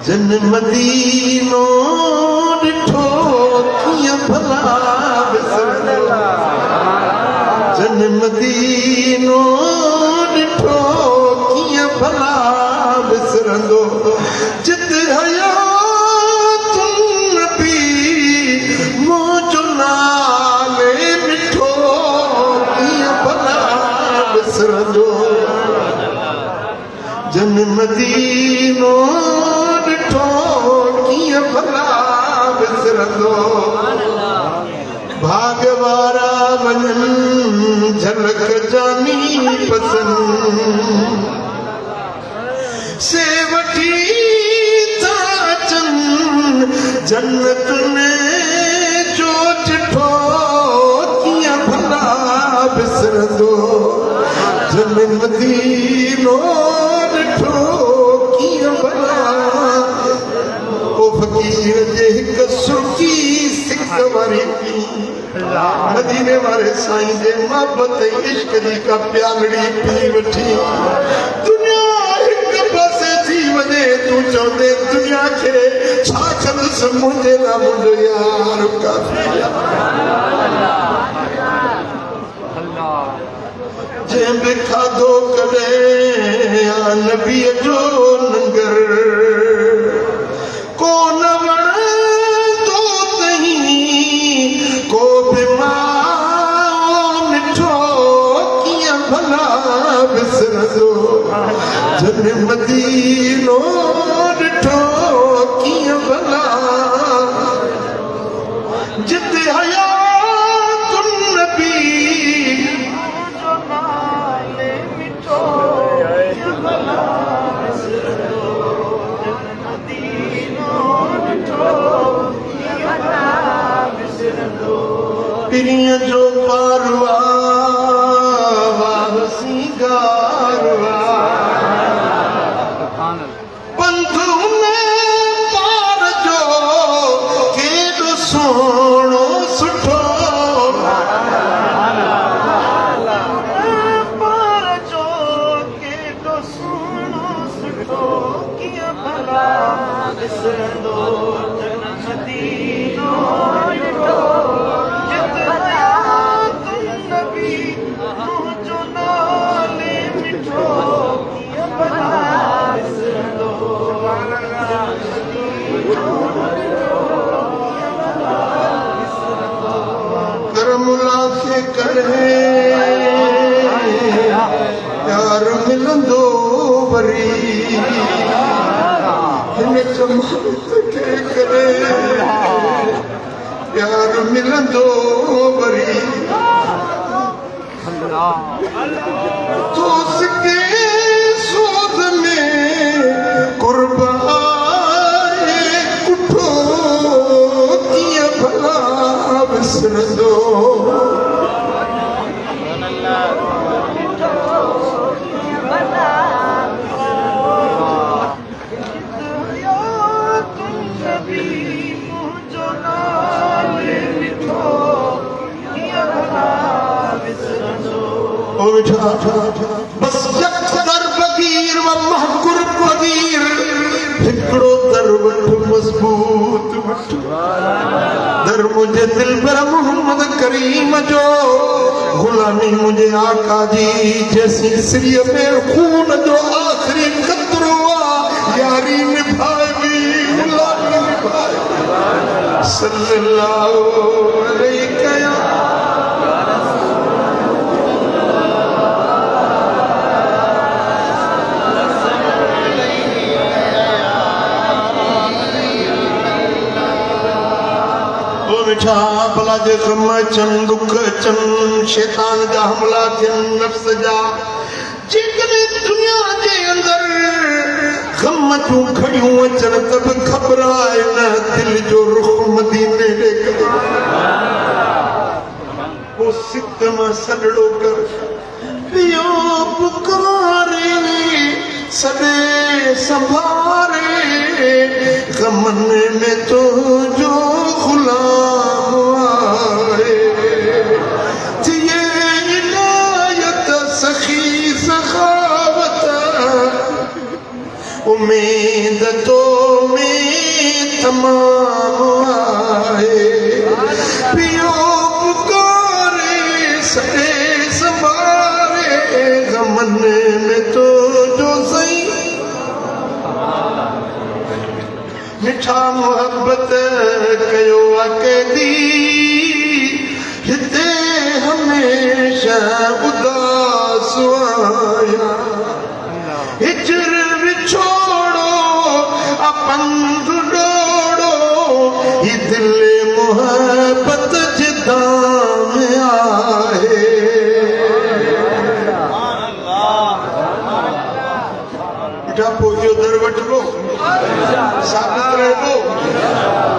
जन मदीनो ॾिठो कीअं भला विसरंदो जन मदीनो ॾिठो कीअं भला विसरंदो जित हयातुन नबी मुंहिंजो नाले मिठो कीअं भला विसरंदो जन मदीनो कीअं भला विसरंदो भाग वारा वञनि झलक जानी पसंद से वठी था अचनि जन्नतुनि जो चिठो कीअं भला विसरंदो जन मदीनो ॾिठो कीअं भला फकीर जे हिक सुर्खी सिक वारी मदीने वारे साईं जे मोहब्बत इश्क जी का प्यालड़ी पी वठी दुनिया हिक पासे थी वञे तूं चवंदे दुनिया खे छा कंदुसि मुंहिंजे लाइ मुंहिंजो यार जंहिं बि खाधो कॾहिं नबीअ जो लंगर को न वणंदो तहीं को बि माओ मिठो कीअं भला विसरंदो जन मदीनो ॾिठो कीअं भला जिते हयातुन नबी पिरीअ जो पारवा वासी गारवा पंथ हुन पार जो केॾो सोहणो सुठो पार जो केॾो सुहिणो सुठो कीअं भला विसरंदो मदीनो ॾिठो यार मिलंदो वरी हिन जमात खे करे यार मिलंदो वरी तो सिके सो बस यक दर बगीर व महकुर बगीर हिकड़ो दर वठ मजबूत वठ दर मुझे दिल पर मोहम्मद करीम जो गुलामी मुझे आका जी जैसी सिरिय में खून जो आखिरी कतरो यारी निभाए भी गुलामी निभाए सल्लल्लाहु अलैहि मिठा भला जे गम चन दुख चन शैतान जा हमला थियन नफ्स जा जेकॾहिं दुनिया जे अंदर गम जूं खड़ियूं अचनि त बि घबराए न दिल जो रुख मदीने ॾे करे पोइ सिक मां सॾड़ो कर पियो पुकारे सॾे संभारे गमन में तो जो गुलाम आए थिए इनायत सखी सखावत उम्मीद तो में तमाम आए पियो पुकारे सड़े संभारे गमन में तो जो सही मिठा मोहब्बत कयो अकेली हिते हमेशा उदास आया हिजर विछोड़ो अपंध डोड़ो ही दिल मोहब्बत जिदा में आए मिठा पोइयो दर वठो साबित रहो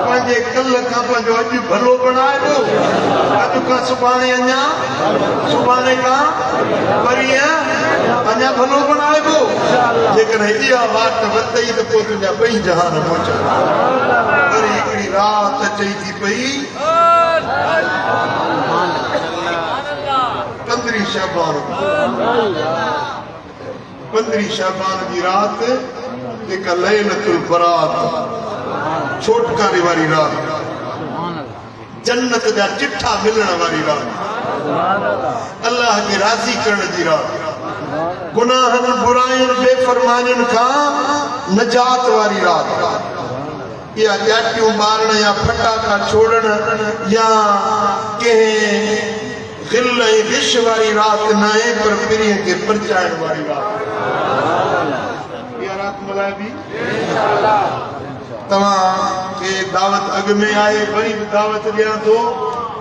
पंहिंजे कल खां पंहिंजो अॼु भलो बणाइबो अॼु खां सुभाणे अञा सुभाणे खां परीहं अञा भलो बणाइबो जेकॾहिं इहा वाट वतई त पोइ तुंहिंजा ॿई जहान पहुचा वरी हिकिड़ी राति चई थी पई 15 शाबान जी राति एक लैलतुल बरात छोटकारी वारी रात जन्नत जा चिट्ठा मिलण वारी रात अल्लाह खे राज़ी करण जी रात गुनाहनि बुराइयुनि बेफरमानियुनि खां नजात वारी रात या जाटियूं ॿारण या फटाका छोड़ण या कंहिं गिल ऐं विश वारी रात न आहे पर पिरीअ खे परचाइण वारी रात तव्हां खे दावत अॻ में आहे वरी बि दावत ॾियां थो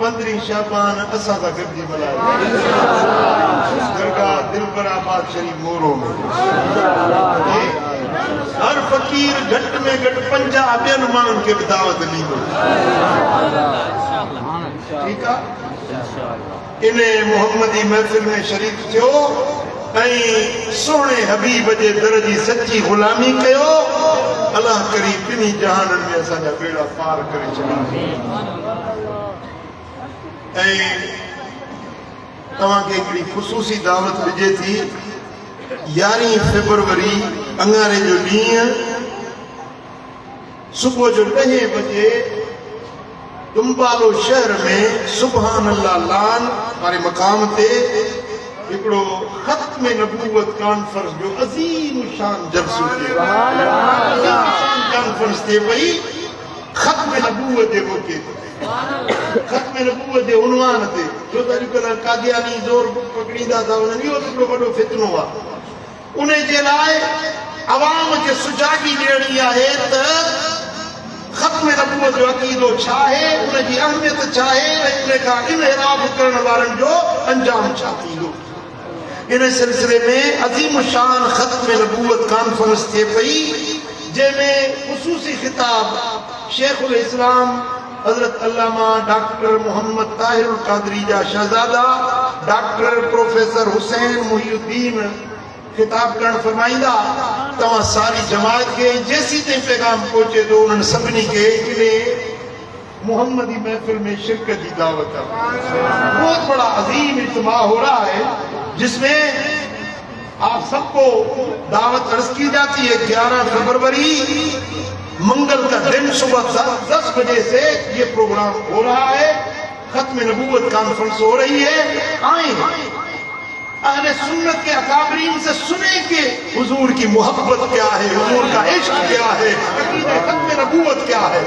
15 शाबान असां सां गॾिजी मल्हायो दरगाह दिलबराबाद शरीफ मोरो में हर फ़क़ीर घटि में घटि 50 ॿियनि माण्हुनि खे बि दावत ॾींदो ठीकु आहे इन मोहम्मदी महफ़िल में शरीक थियो ऐं सोणे हबीब जे दर जी सच्ची गुलामी कयो अल्लाह करी ॿिन्ही जहाननि में असांजा बेड़ा पार करे छॾिया ऐं तव्हांखे हिकिड़ी ख़ुसूसी दावत ॾिजे थी 11 फरवरी अंगारे जो ॾींहुं सुबुह जो 10 बजे दुम्बालो शहर में सुभान अल्लाह लान वारे मक़ाम ते हिकिड़ो ख़त्म नबूवत कॉन्फ्रेंस जो अज़ीम शान जलसो थियो कॉन्फ्रेंस थिए पई ख़त्म नबूवत जे मौक़े ते ख़त्म नबूवत जे उनवान ते छो त अॼुकल्ह कादियानी ज़ोर पकड़ींदा था वञनि इहो हिकिड़ो वॾो फितनो आहे उन जे लाइ अवाम खे सुजागी ॾियणी आहे त ख़त्म नबूवत जो अक़ीदो छा आहे उनजी अहमियत छा आहे ऐं उन खां इनहराफ करण वारनि जो अंजाम छा थींदो इन सिलसिले में अज़ीम शान ख़त्म नबूवत कॉन्फ्रेंस थिए पई जंहिंमें ख़ुसूसी ख़िताब शेखुल इस्लाम हज़रत अल्लामा डॉक्टर मोहम्मद ताहिरुल क़ादरी जा शहज़ादा डॉक्टर प्रोफेसर हुसैन मुहिउद्दीन खिताब करण फरमाईंदा तव्हां सारी जमात के जैसी ते पैगाम पहुंचे तो उन्होंने सभी के मोहम्मदी महफिल में शिरकत की दावत है बहुत बड़ा अजीम इज्तिमा हो रहा है जिसमें आप सबको दावत अर्ज की जाती है। 11 फरवरी मंगल का दिन सुबह 10 बजे से ये प्रोग्राम हो रहा है। खत्म नबूवत कॉन्फ्रेंस हो रही है। आए अहले सुन्नत के अकाबरीन से सुने कि हुजूर की मोहब्बत क्या है, हुजूर का इश्क क्या है, अकीदे खत्म नबूवत क्या है।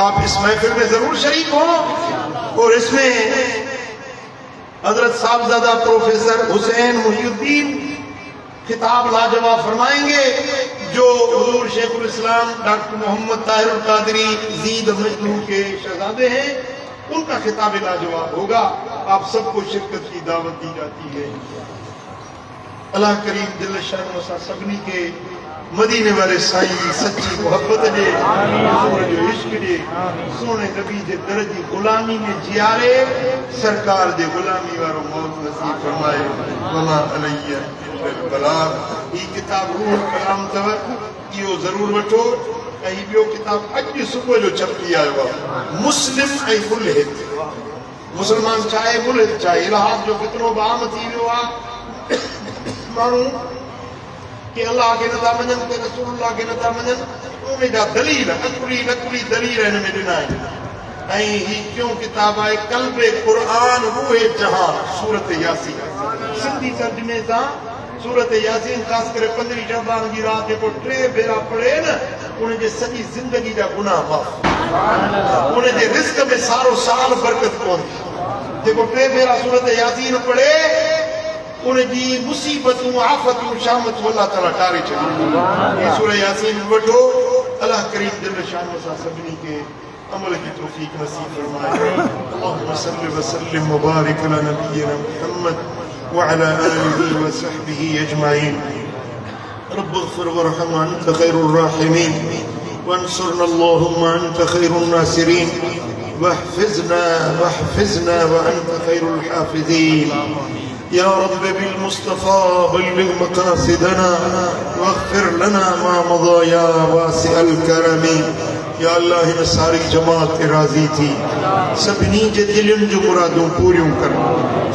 आप इस महफिल में जरूर शरीक हो और इसमें हजरत साहबजादा प्रोफेसर हुसैन मुहिउद्दीन खिताब लाजवाब फरमाएंगे, जो हुजूर शेखुल इस्लाम डॉक्टर मोहम्मद ताहिर अल कादरी जीद मजदूर के शहजादे हैं, उनका खिताब लाजवाब होगा। आप सबको शिरकत की दावत दी जाती है। अल्लाह करीम दिल शान सभनी के मदीने वाले साईं की सच्ची मोहब्बत जे, जो इश्क जे, सोने नबी जे दरजी गुलामी में जियारे, सरकार जे गुलामी वारो मौत नसीब फरमाए। वमा अलैया इल्लल बलाग। ई किताब रूह कलाम तव, इहो जरूर वठो। ऐं ॿियो किताब अॼु सुबुह जो छपी आयो आहे, मुस्लिम ऐं मुल्हिद। मुस्लमान चाहे मुल्हिद चाहे इलाहाद जो फितनो बाम थी वियो आहे। माण्हू कि अल्लाह खे नथा मञनि, कि रसूलुल्लाह खे नथा मञनि, उन जा दलील नकुली दलील हिन में ॾिना आहिनि। ऐं ही टियों किताब आहे क़ल्बे क़ुरआन रूहे जहान, सूरत यासीन। सिंधी तर्जुमे सां सूरत यासीन ख़ासि करे 15 शअबान जी रात जेको 3 भेरा पढ़े न, उनजे सॼी ज़िंदगी जा गुनाह माफ़, उनजे रिज़्क़ में सारो साल बरकत पवंदी। जेको 3 भेरा सूरत यासीन पढ़े, उनजी मुसीबतूं आफ़तूं शामतूं अल्लाह ताला टारे छॾींदो। ये सूरह यासीन वठो। अल्लाह करीम दिल शान सां सभिनी के अमल की तौफीक नसीब फरमाए। अल्लाहुम्मा सल्लि व सल्लिम व बारिक अला नबिय्यिना मुहम्मद व अला आलिहि व सहबिहि अजमईन। रब्बिग़फिर वरहम व अंत खैरुर राहिमीन वंसुरना अल्लाहुम्मा अंत खैरुन नासिरीन वहफ़िज़ना व अंत खैरुल हाफ़िज़ीन। या रब बिल मुस्तफ़ा बल्लिग़ मक़ासिदना वग़फ़िर लना मा मज़ा या वासिअल करमी। या अल्लाह हिन सारी जमात ते राज़ी थी, सभिनी जे दिलनि जो मुरादूं पूरियूं कर।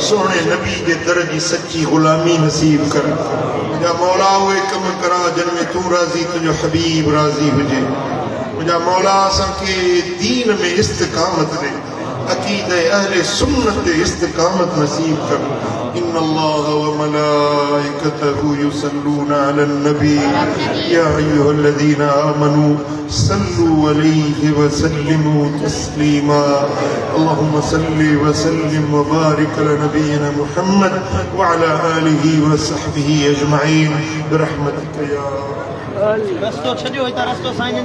सोने नबी जे दर जी सच्ची ग़ुलामी नसीब कर। मुंहिंजा मौला उहे कम करा जिन में तूं राज़ी, तुंहिंजो हबीब राज़ी हुजे। मुंहिंजा मौला असांखे दीन में इस्तिक़ामत ॾे, अक़ीदे अहले सुन्नत ते इस्तिक़ामत नसीब कर। इन्नल्लाह व मलाइकतहु युसल्लूना अलन नबी या अय्युहल्लज़ीना आमनू सल्लू अलैहि व सल्लिमू तस्लीमा। अल्लाहुम्मा सल्लि व सल्लिम व बारिक अला नबिय्यिना मुहम्मद व अला आलिहि व सहबिहि अजमईन बिरहमतिक या। रस्तो छॾियो, हितां रस्तो साईं